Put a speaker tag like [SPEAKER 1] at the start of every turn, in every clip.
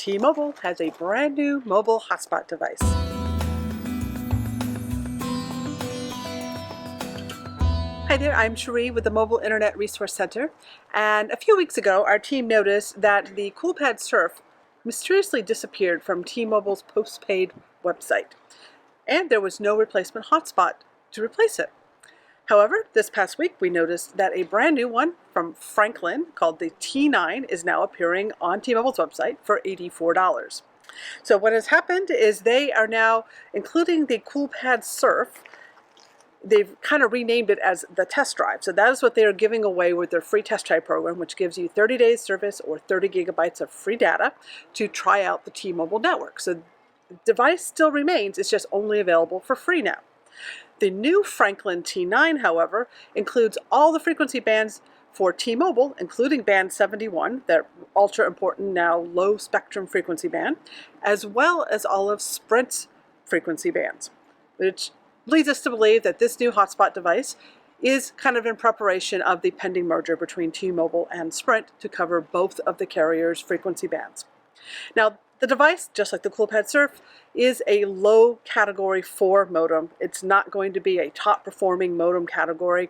[SPEAKER 1] T-Mobile has a brand new mobile hotspot device. Hi there, I'm Cherie with the Mobile Internet Resource Center, and a few weeks ago our team noticed that the CoolPad Surf mysteriously disappeared from T-Mobile's postpaid website, and there was no replacement hotspot to replace it. However, this past week we noticed that a brand new one from Franklin called the T9 is now appearing on T-Mobile's website for $84. So what has happened is they are now including the CoolPad Surf. They've kind of renamed it as the test drive. So that is what they are giving away with their free test drive program, which gives you 30 days service or 30 gigabytes of free data to try out the T-Mobile network. So the device still remains, it's just only available for free now. The new Franklin T9, however, includes all the frequency bands for T-Mobile, including band 71, that ultra important now low spectrum frequency band, as well as all of Sprint's frequency bands, which leads us to believe that this new hotspot device is kind of in preparation of the pending merger between T-Mobile and Sprint to cover both of the carriers' frequency bands. Now, the device, just like the CoolPad Surf, is a low category 4 modem. It's not going to be a top performing modem category.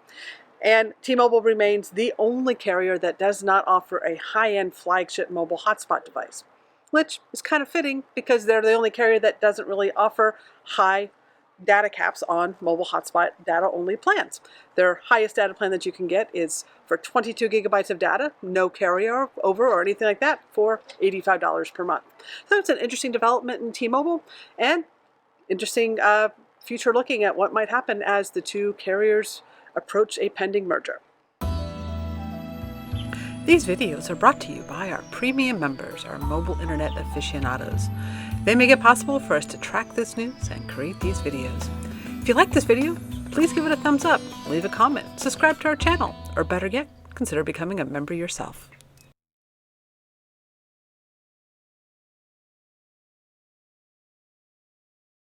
[SPEAKER 1] And T-Mobile remains the only carrier that does not offer a high-end flagship mobile hotspot device, which is kind of fitting because they're the only carrier that doesn't really offer high data caps on mobile hotspot data only plans. Their highest data plan that you can get is for 22 gigabytes of data, no carrier over or anything like that, for $85 per month. So it's an interesting development in T-Mobile and interesting future looking at what might happen as the two carriers approach a pending merger. These videos are brought to you by our premium members, our mobile internet aficionados. They make it possible for us to track this news and create these videos. If you like this video, please give it a thumbs up, leave a comment, subscribe to our channel, or better yet, consider becoming a member yourself.